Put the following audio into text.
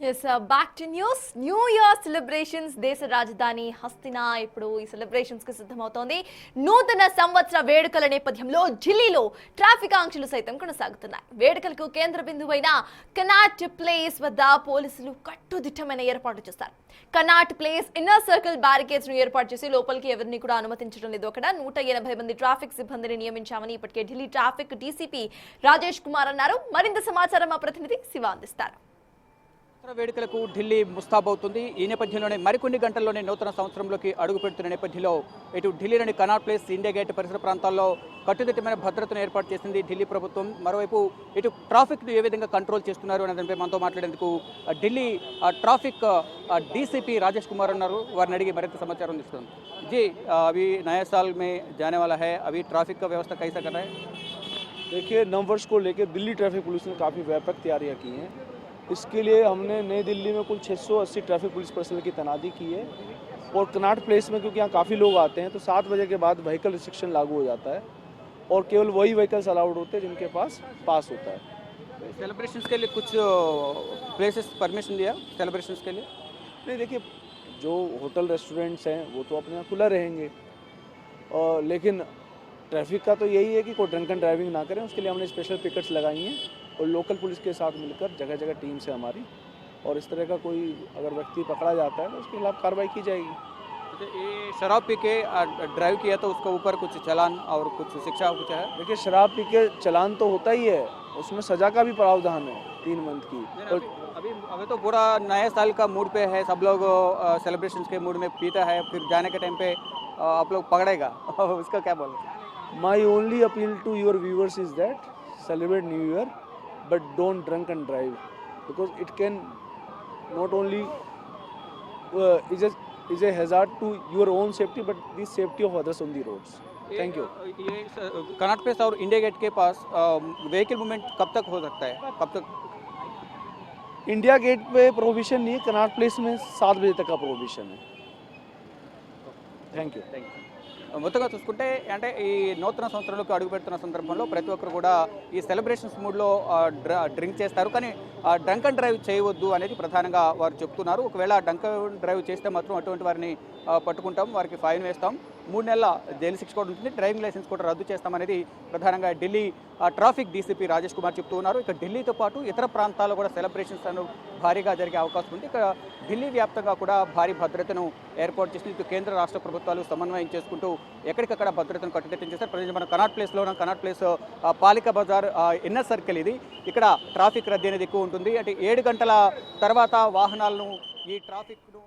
Yes, back to news. New Year celebrations దేశ రాజధాని హస్తినా ఇప్పుడు ఈ సెలబ్రేషన్స్ కి సిద్ధమవుతోంది. నూతన సంవత్సర వేడుకల నేపథ్యంలో ఢిల్లీలో ట్రాఫిక్ ఆంక్షలు సైతం కొనసాగుతున్నాయి. వేడుకలకు కేంద్ర బిందువైన కనాట్ ప్లేస్ వద్ద పోలీసులు కట్టుదిట్టమైన ఏర్పాట్లు చేస్తారు. Cannot place inner circle barricades ను ఏర్పాటు చేసి లోపలికి ఎవరిని కూడా అనుమతించడం లేదు. అక్కడ 180 మంది ట్రాఫిక్ సిబ్బందిని నియమించామని ఇప్పటికే ఢిల్లీ ట్రాఫిక్ డీసీపీ రాజేష్ కుమార్ అన్నారు. మరింత సమాచారం మా ప్రతినిధి శివ అందిస్తారు. వేడుకలకు ఢిల్లీ ముస్తాబవుతుంది. ఈ నేపథ్యంలోనే మరికొన్ని గంటల్లోనే నూతన సంవత్సరంలోకి అడుగు పెడుతున్న నేపథ్యంలో ఇటు ఢిల్లీలోని కనాట్ ప్లేస్, ఇండియా గేట్ పరిసర ప్రాంతాల్లో కట్టుదిట్టమైన భద్రతను ఏర్పాటు చేసింది ఢిల్లీ ప్రభుత్వం. మరోవైపు ఇటు ట్రాఫిక్ను ఏ విధంగా కంట్రోల్ చేస్తున్నారు అనే దానిపై మనతో మాట్లాడేందుకు ఢిల్లీ ట్రాఫిక్ డీసీపీ రాజేష్ కుమార్ ఉన్నారు. వారిని అడిగి మరింత సమాచారం ఇస్తుంది. जी अभी नया साल में जाने वाला है, अभी ट्रैफिक का व्यवस्था कैसा कर रहा है? देखिए, नववर्ष को लेकर दिल्ली ट्रैफिक पुलिस ने काफ़ी व्यापक तैयारियां की हैं। इसके लिए हमने नई दिल्ली में कुल 680 ट्रैफिक पुलिस पर्सनल की तैनाती की है। और कनाट प्लेस में क्योंकि यहाँ काफ़ी लोग आते हैं तो 7 बजे के बाद व्हीकल रिस्ट्रिक्शन लागू हो जाता है और केवल वही व्हीकल्स अलाउड होते हैं जिनके पास होता है। सेलिब्रेशंस के लिए कुछ प्लेसेस परमिशन दिया सेलिब्रेशंस के लिए? नहीं, देखिए, जो होटल रेस्टोरेंट्स हैं वो तो अपने यहाँ खुला रहेंगे, लेकिन ट्रैफक का तो यही है कि कोई ड्रंकन ड्राइविंग ना करें। उसके लिए हमने स्पेशल पिकेट्स लगाई हैं और लोकल पुलिस के साथ मिलकर जगह जगह टीम से हमारी, और इस तरह का कोई अगर व्यक्ति पकड़ा जाता है तो उसके खिलाफ कार्रवाई की जाएगी। ये शराब पी के ड्राइव किया तो उसके ऊपर कुछ चालान और कुछ शिक्षा कुछ है? देखिए, शराब पी के चालान तो होता ही है, उसमें सज़ा का भी प्रावधान है 3 मंथ की। और अभी तो पूरा नए साल का मूड पे है, सब लोग सेलिब्रेशन के मूड में पीता है, फिर जाने के टाइम पे आप लोग पकड़ेगा उसका क्या बोलो? My only appeal to your viewers is that celebrate new year but don't drink and drive, because it can not only is a hazard to your own safety but the safety of others on the roads. Thank you. ये Connaught place और India gate के पास vehicle movement कब तक हो सकता है? कब तक? इंडिया गेट पे प्रोहिबिशन नहीं है, कनाट प्लेस में 7 बजे तक का प्रोहिबिशन है. Thank you. మొత్తంగా చూసుకుంటే అంటే ఈ నూతన సంవత్సరంలోకి అడుగు పెడుతున్న సందర్భంలో ప్రతి ఒక్కరు కూడా ఈ సెలబ్రేషన్స్ మూడ్లో డ్రింక్ చేస్తారు, కానీ డ్రంక్ అండ్ డ్రైవ్ చేయవద్దు అనేది ప్రధానంగా వారు చెప్తున్నారు. ఒకవేళ డ్రంక్ అండ్ డ్రైవ్ చేస్తే మాత్రం అటువంటి వారిని పట్టుకుంటాం, వారికి ఫైన్ వేస్తాం, 3 నెలల జైలు శిక్ష కూడా ఉంటుంది, డ్రైవింగ్ లైసెన్స్ కూడా రద్దు చేస్తామనేది ప్రధానంగా ఢిల్లీ ట్రాఫిక్ డీసీపీ రాజేష్ కుమార్ చెప్తూ ఉన్నారు. ఇక ఢిల్లీతో పాటు ఇతర ప్రాంతాల్లో కూడా సెలబ్రేషన్స్ భారీగా జరిగే అవకాశం ఉంది. ఇక ఢిల్లీ వ్యాప్తంగా కూడా భారీ భద్రతను ఏర్పాటు చేసి ఇటు కేంద్ర రాష్ట్ర ప్రభుత్వాలు సమన్వయం చేసుకుంటూ ఎక్కడికక్కడ భద్రతను కట్టుదిట్టం చేశారు. ప్రజెంట్ మన కనాట్ ప్లేస్లో ఉన్న Connaught Place Palika Bazaar inner circle ఇది. ఇక్కడ ట్రాఫిక్ రద్దీ అనేది ఎక్కువ ఉంటుంది. అంటే 7 గంటల తర్వాత వాహనాలను ఈ ట్రాఫిక్ను